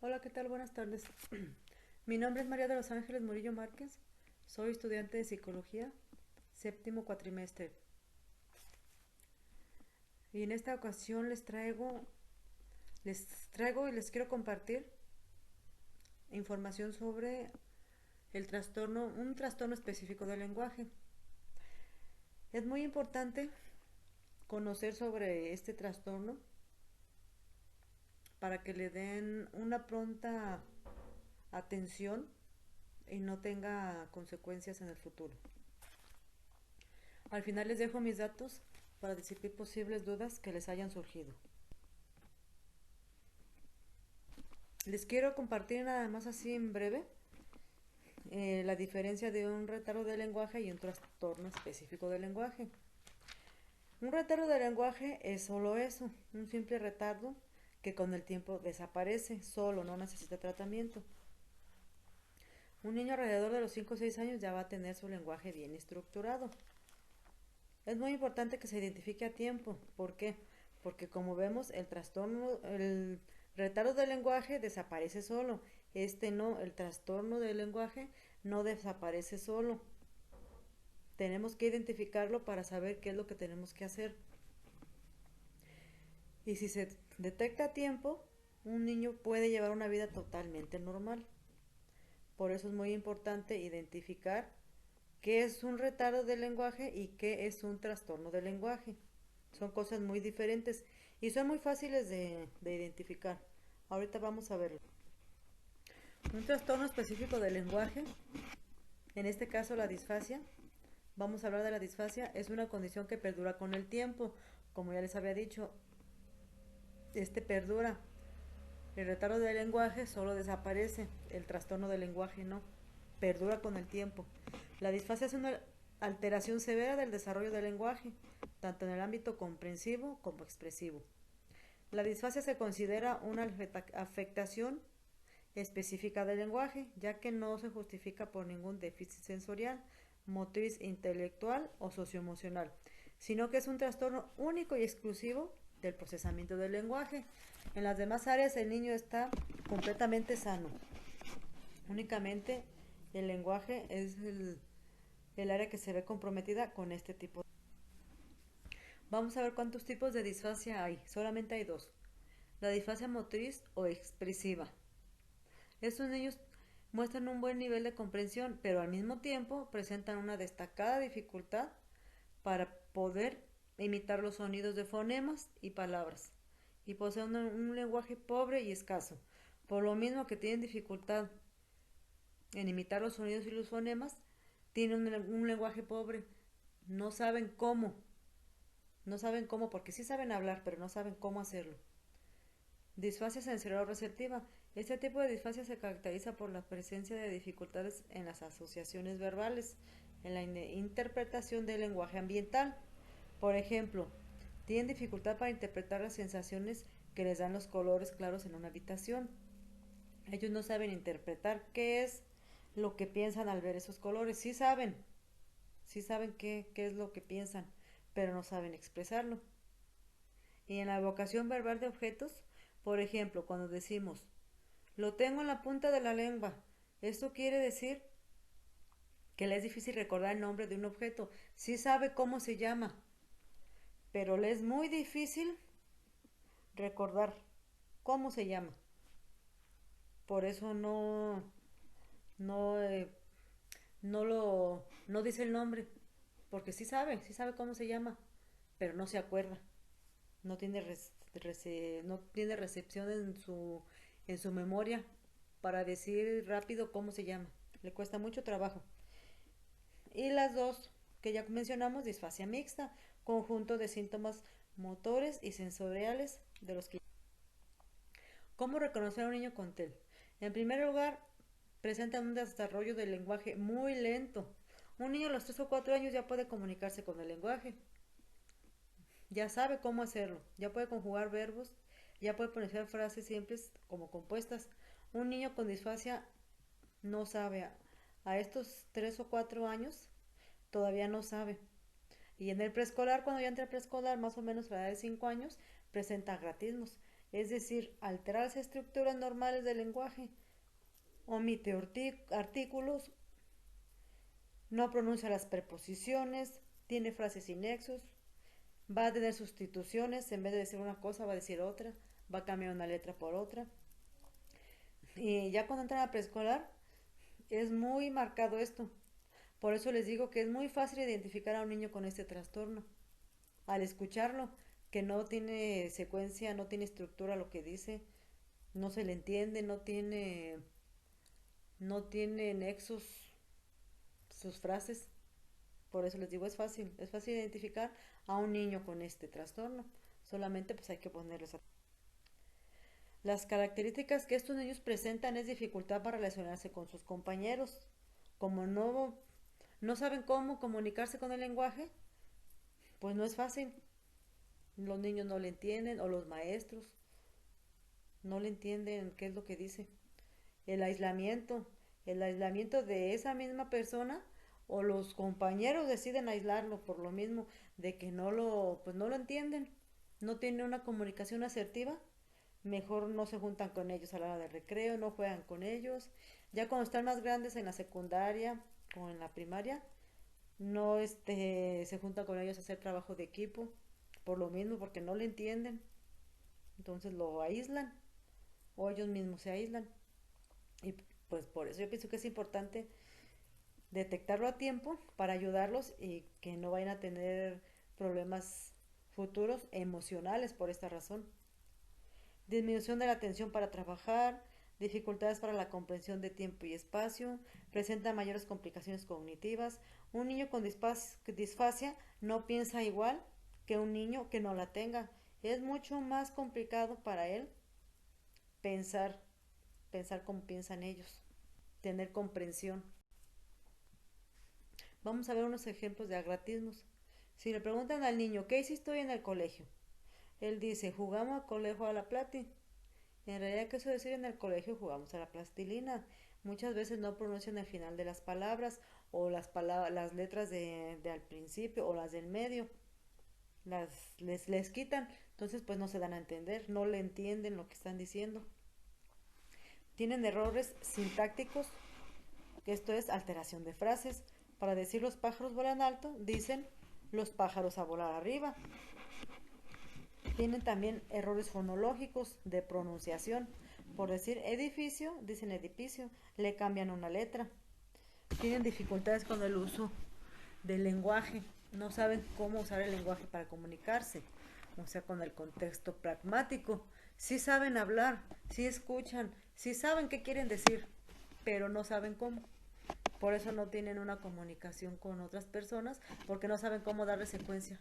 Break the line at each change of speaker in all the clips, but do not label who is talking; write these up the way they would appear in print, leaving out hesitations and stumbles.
Hola, ¿qué tal? Buenas tardes. Mi nombre es María de los Ángeles Murillo Márquez. Soy estudiante de psicología, séptimo cuatrimestre. Y en esta ocasión les traigo y les quiero compartir información sobre un trastorno específico del lenguaje. Es muy importante conocer sobre este trastorno para que le den una pronta atención y no tenga consecuencias en el futuro. Al final les dejo mis datos para disipar posibles dudas que les hayan surgido. Les quiero compartir nada más así en breve la diferencia de un retardo de lenguaje y un trastorno específico del lenguaje. Un retardo de lenguaje es solo eso, un simple retardo que con el tiempo desaparece, solo, no necesita tratamiento. Un niño alrededor de los 5 o 6 años ya va a tener su lenguaje bien estructurado. Es muy importante que se identifique a tiempo. ¿Por qué? Porque como vemos, el retardo del lenguaje desaparece solo. Este no, el trastorno del lenguaje no desaparece solo. Tenemos que identificarlo para saber qué es lo que tenemos que hacer. Y si se detecta a tiempo, un niño puede llevar una vida totalmente normal. Por eso es muy importante identificar qué es un retardo del lenguaje y qué es un trastorno del lenguaje. Son cosas muy diferentes y son muy fáciles de identificar. Ahorita vamos a verlo. Un trastorno específico del lenguaje, en este caso la disfasia. Vamos a hablar de la disfasia. Es una condición que perdura con el tiempo. Como ya les había dicho, este perdura. El retardo del lenguaje solo desaparece, el trastorno del lenguaje no, perdura con el tiempo. La disfasia es una alteración severa del desarrollo del lenguaje, tanto en el ámbito comprensivo como expresivo. La disfasia se considera una afectación específica del lenguaje, ya que no se justifica por ningún déficit sensorial, motriz, intelectual o socioemocional, sino que es un trastorno único y exclusivo del procesamiento del lenguaje. En las demás áreas el niño está completamente sano. Únicamente el lenguaje es el área que se ve comprometida con este tipo. Vamos a ver cuántos tipos de disfasia hay. Solamente hay dos. La disfasia motriz o expresiva. Estos niños muestran un buen nivel de comprensión, pero al mismo tiempo presentan una destacada dificultad para poder imitar los sonidos de fonemas y palabras, y poseen un lenguaje pobre y escaso. Por lo mismo que tienen dificultad en imitar los sonidos y los fonemas, tienen un lenguaje pobre. No saben cómo, no saben cómo, porque sí saben hablar, pero no saben cómo hacerlo. Disfasia sensorial-receptiva. Este tipo de disfasia se caracteriza por la presencia de dificultades en las asociaciones verbales, en la interpretación del lenguaje ambiental. Por ejemplo, tienen dificultad para interpretar las sensaciones que les dan los colores claros en una habitación. Ellos no saben interpretar qué es lo que piensan al ver esos colores. Sí saben qué es lo que piensan, pero no saben expresarlo. Y en la evocación verbal de objetos, por ejemplo, cuando decimos, lo tengo en la punta de la lengua, esto quiere decir que le es difícil recordar el nombre de un objeto. Sí sabe cómo se llama, pero le es muy difícil recordar cómo se llama. Por eso no, no dice el nombre, porque sí sabe cómo se llama, pero no se acuerda. No tiene, no tiene recepción en su memoria para decir rápido cómo se llama. Le cuesta mucho trabajo. Y las dos que ya mencionamos, disfasia mixta, conjunto de síntomas motores y sensoriales de los que... ¿Cómo reconocer a un niño con TEL? En primer lugar, presentan un desarrollo del lenguaje muy lento. Un niño a los 3 o 4 años ya puede comunicarse con el lenguaje, ya sabe cómo hacerlo, ya puede conjugar verbos, ya puede pronunciar frases simples como compuestas. Un niño con disfasia no sabe, a estos 3 o 4 años todavía no sabe. Y en el preescolar, cuando ya entra al preescolar, más o menos a la edad de 5 años, presenta gratismos. es decir, alterar las estructuras normales del lenguaje, omite artículos, no pronuncia las preposiciones, tiene frases sin nexos, va a tener sustituciones, en vez de decir una cosa va a decir otra, va a cambiar una letra por otra. Y ya cuando entran a preescolar es muy marcado esto. Por eso les digo que es muy fácil identificar a un niño con este trastorno. Al escucharlo, que no tiene secuencia, no tiene estructura lo que dice, no se le entiende, no tiene nexos sus frases. Por eso les digo, es fácil identificar a un niño con este trastorno. Solamente pues hay que ponerles atención. Las características que estos niños presentan es dificultad para relacionarse con sus compañeros. Como no saben cómo comunicarse con el lenguaje, pues no es fácil. Los niños no le entienden o los maestros no le entienden qué es lo que dice. El aislamiento, el aislamiento de esa misma persona o los compañeros deciden aislarlo por lo mismo de que pues no lo entienden, no tienen una comunicación asertiva, mejor no se juntan con ellos a la hora del recreo, no juegan con ellos. Ya cuando están más grandes en la secundaria o en la primaria, no se juntan con ellos a hacer trabajo de equipo, por lo mismo, porque no le entienden. Entonces lo aíslan o ellos mismos se aíslan. Y pues por eso yo pienso que es importante detectarlo a tiempo para ayudarlos y que no vayan a tener problemas futuros emocionales por esta razón. Disminución de la atención para trabajar, dificultades para la comprensión de tiempo y espacio, presenta mayores complicaciones cognitivas. Un niño con disfasia no piensa igual que un niño que no la tenga. Es mucho más complicado para él pensar, pensar como piensan ellos, tener comprensión. Vamos a ver unos ejemplos de agratismos. Si le preguntan al niño, ¿qué hiciste hoy en el colegio? Él dice, jugamos al colegio a la plati. En realidad, ¿qué eso decir? En el colegio jugamos a la plastilina. Muchas veces no pronuncian el final de las palabras o las letras de al principio o las del medio. Les quitan. Entonces, pues no se dan a entender, no le entienden lo que están diciendo. Tienen errores sintácticos, que esto es alteración de frases. Para decir los pájaros vuelan alto, dicen los pájaros a volar arriba. Tienen también errores fonológicos de pronunciación. Por decir edificio, dicen edificio, le cambian una letra. Tienen dificultades con el uso del lenguaje. No saben cómo usar el lenguaje para comunicarse. O sea, con el contexto pragmático. Sí saben hablar, sí escuchan, sí saben qué quieren decir, pero no saben cómo. Por eso no tienen una comunicación con otras personas, porque no saben cómo darle secuencia.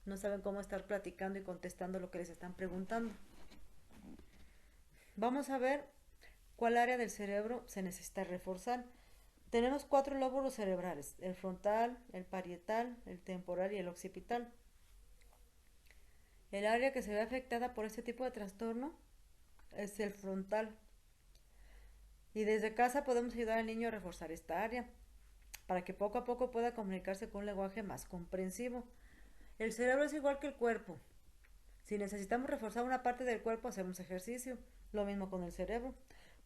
No saben cómo estar platicando y contestando lo que les están preguntando. Vamos a ver cuál área del cerebro se necesita reforzar. Tenemos 4 lóbulos cerebrales: el frontal, el parietal, el temporal y el occipital. El área que se ve afectada por este tipo de trastorno es el frontal. Y desde casa podemos ayudar al niño a reforzar esta área para que poco a poco pueda comunicarse con un lenguaje más comprensivo. El cerebro es igual que el cuerpo. Si necesitamos reforzar una parte del cuerpo, hacemos ejercicio. Lo mismo con el cerebro.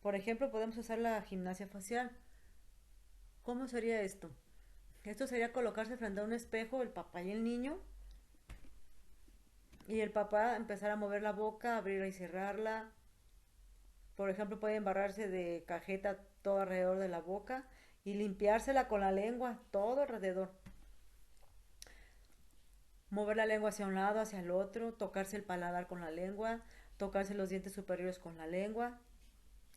Por ejemplo, podemos usar la gimnasia facial. ¿Cómo sería esto? Esto sería colocarse frente a un espejo, el papá y el niño, y el papá empezar a mover la boca, abrirla y cerrarla. Por ejemplo, puede embarrarse de cajeta todo alrededor de la boca y limpiársela con la lengua, todo alrededor. Mover la lengua hacia un lado, hacia el otro, tocarse el paladar con la lengua, tocarse los dientes superiores con la lengua.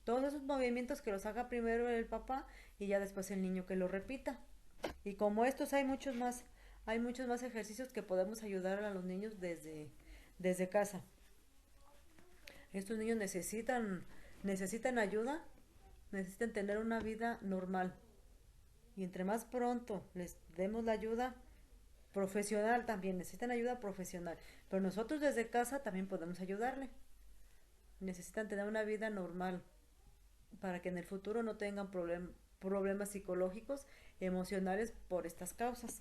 Todos esos movimientos que los haga primero el papá y ya después el niño que lo repita. Y como estos hay muchos más ejercicios que podemos ayudar a los niños desde casa. Estos niños necesitan ayuda, necesitan tener una vida normal. Y entre más pronto les demos la ayuda profesional también, necesitan ayuda profesional. Pero nosotros desde casa también podemos ayudarle. Necesitan tener una vida normal para que en el futuro no tengan problemas psicológicos, emocionales por estas causas.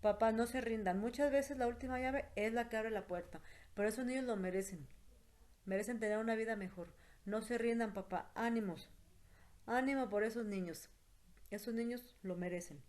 Papás, no se rindan. Muchas veces la última llave es la que abre la puerta, pero esos niños lo merecen. merecen tener una vida mejor. No se rindan, papá, ánimos, ánimo por esos niños lo merecen.